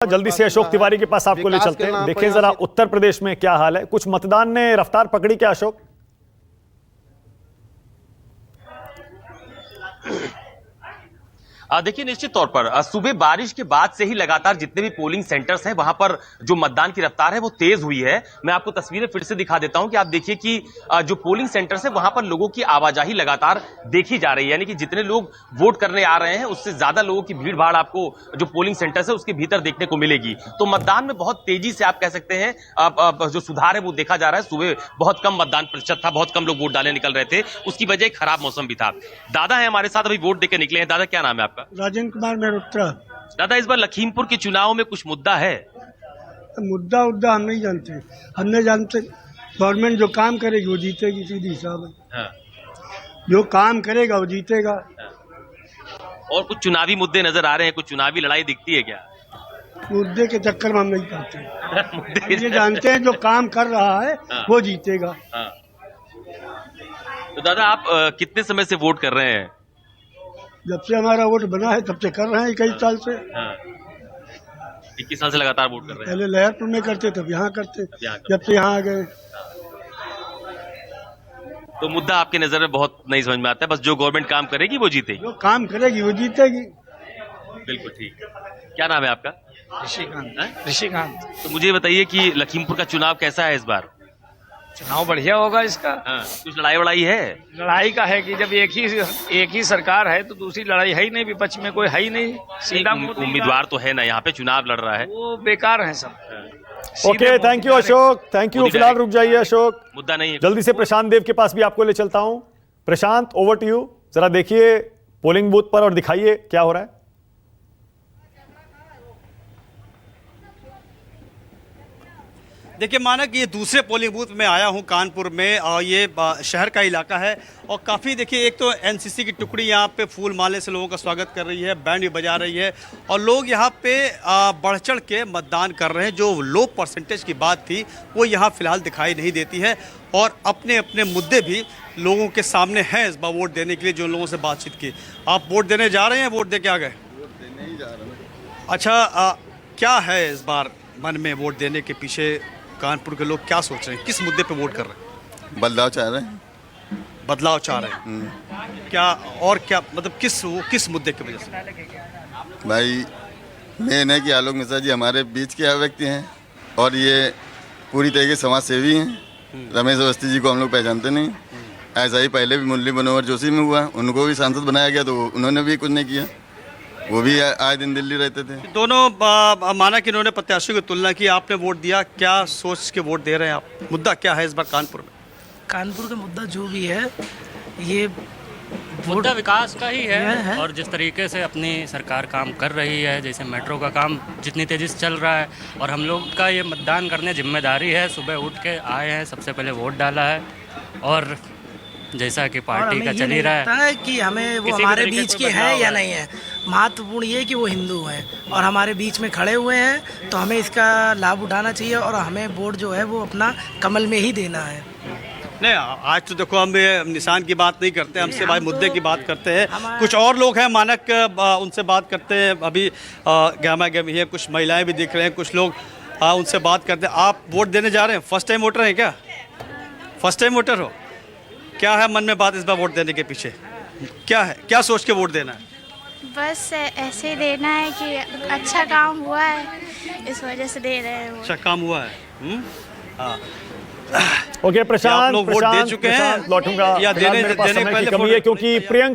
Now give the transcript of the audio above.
जल्दी से अशोक तिवारी के पास आपको ले चलते हैं। देखें जरा उत्तर प्रदेश में क्या हाल है। कुछ मतदान ने रफ्तार पकड़ी क्या अशोक? देखिए, निश्चित तौर पर सुबह बारिश के बाद से ही लगातार जितने भी पोलिंग सेंटर्स हैं वहां पर जो मतदान की रफ्तार है वो तेज हुई है। मैं आपको तस्वीरें फिर से दिखा देता हूं कि आप देखिए कि जो पोलिंग सेंटर्स है वहां पर लोगों की आवाजाही लगातार देखी जा रही है, यानी कि जितने लोग वोट करने आ रहे हैं उससे ज्यादा लोगों की भीड़ भाड़ आपको जो पोलिंग सेंटर्स है उसके भीतर देखने को मिलेगी। तो मतदान में बहुत तेजी से आप कह सकते हैं जो सुधार है वो देखा जा रहा है। सुबह बहुत कम मतदान प्रतिशत था, बहुत कम लोग वोट डालने निकल रहे थे, उसकी वजह एक खराब मौसम भी था। दादा है हमारे साथ, अभी वोट देकर निकले हैं। दादा, क्या नाम है आपका? राजेंद्र कुमार मेहरोत्रा। दादा, इस बार लखीमपुर के चुनाव में कुछ मुद्दा है? मुद्दा हम नहीं जानते। हम नहीं जानते। गवर्नमेंट जो काम करेगी वो जीतेगी, सीधी हिसाब है। हाँ। जो काम करेगा वो जीतेगा। और कुछ चुनावी मुद्दे नजर आ रहे हैं, कुछ चुनावी लड़ाई दिखती है क्या? मुद्दे के चक्कर में हम नहीं पाते। मुद्दे हम ये जानते हैं जो काम कर रहा है वो जीतेगा। हाँ। तो दादा, आप कितने समय से वोट कर रहे हैं? जब से हमारा वोट बना है तब से कर रहे हैं, कई साल से। 21 साल से लगातार वोट कर रहे हैं। पहले लहरपुर में करते, तब यहाँ करते, यहाँ जब से यहाँ आ गए। तो मुद्दा आपके नजर में बहुत नहीं समझ में आता है, बस जो गवर्नमेंट काम करेगी वो जीतेगी। जो काम करेगी वो जीतेगी। बिल्कुल ठीक। क्या नाम है आपका? ऋषिकांत। ऋषिकांत। तो मुझे बताइए कि लखीमपुर का चुनाव कैसा है इस बार? चुनाव बढ़िया होगा इसका। कुछ लड़ाई वड़ाई है? लड़ाई का है कि जब एक ही सरकार है तो दूसरी लड़ाई है ही नहीं, विपक्ष में कोई है ही नहीं। सीधा उम्मीदवार तो है ना, यहाँ पे चुनाव लड़ रहा है, वो बेकार है सब। Okay, thank you Ashok, thank you. फिलहाल रुक जाइए अशोक, मुद्दा नहीं है। जल्दी से प्रशांत देव के पास भी आपको ले चलता हूं। प्रशांत, ओवर टू यू। जरा देखिए पोलिंग बूथ पर और दिखाइए क्या हो रहा है। देखिए, माना कि ये दूसरे पोलिंग बूथ में आया हूँ कानपुर में, और ये शहर का इलाका है। और काफ़ी देखिए, एक तो एनसीसी की टुकड़ी यहाँ पे फूल माले से लोगों का स्वागत कर रही है, बैंड भी बजा रही है, और लोग यहाँ पे बढ़ चढ़ के मतदान कर रहे हैं। जो लो परसेंटेज की बात थी वो यहाँ फिलहाल दिखाई नहीं देती है, और अपने अपने मुद्दे भी लोगों के सामने हैं इस बार वोट देने के लिए। जो लोगों से बातचीत की, आप वोट देने जा रहे हैं? वोट दे के आ गए? वोट देने ही जा रहे हैं। अच्छा, क्या है इस बार मन में वोट देने के पीछे? कानपुर के लोग क्या सोच रहे हैं, किस मुद्दे पे वोट कर रहे हैं? बदलाव चाह रहे हैं। बदलाव चाह रहे हैं क्या? और क्या मतलब किस मुद्दे की वजह से? भाई, मेन है कि आलोक मिश्रा जी हमारे बीच के व्यक्ति हैं, और ये पूरी तरीके से समाज सेवी हैं। रमेश अवस्थी जी को हम लोग पहचानते नहीं। ऐसा ही पहले भी मुरली मनोहर जोशी में हुआ, उनको भी सांसद बनाया गया तो उन्होंने भी कुछ नहीं किया, वो भी आए दिन दिल्ली रहते थे। दोनों माना कि इन्होंने प्रत्याशियों की तुलना की, आपने वोट दिया, क्या सोच के वोट दे रहे हैं आप? मुद्दा क्या है इस बार कानपुर में? कानपुर का मुद्दा जो भी है, ये मुद्दा विकास का ही है। और जिस तरीके से अपनी सरकार काम कर रही है, जैसे मेट्रो का काम जितनी तेज़ी से चल रहा है, और हम लोग का ये मतदान करने जिम्मेदारी है। सुबह उठ के आए हैं, सबसे पहले वोट डाला है, और जैसा कि पार्टी का चल ही रहा है कि हमें वो हमारे बीच के हैं या नहीं है। महत्वपूर्ण ये कि वो हिंदू हैं और हमारे बीच में खड़े हुए हैं, तो हमें इसका लाभ उठाना चाहिए, और हमें वोट जो है वो अपना कमल में ही देना है। नहीं, आज तो देखो, हम निशान की बात नहीं करते, हमसे भाई मुद्दे की बात करते हैं। कुछ और लोग हैं मानक, उनसे बात करते हैं। अभी गहमा गहमी है, कुछ महिलाएं भी दिख रहे हैं, कुछ लोग उनसे बात करते हैं। आप वोट देने जा रहे हैं? फर्स्ट टाइम वोटर हैं क्या? फर्स्ट टाइम वोटर हो? क्या है मन में बात इस बार वोट देने के पीछे? क्या है, क्या सोच के वोट देना है? बस ऐसे ही देना है कि अच्छा काम हुआ है, इस वजह से दे रहे हैं। अच्छा काम हुआ है। हाँ। ओके प्रशांत, आप लोग वोट दे चुके हैं लौटूंगा या देने मेरे पास देने समय पहले की कमी है, क्योंकि प्रियंका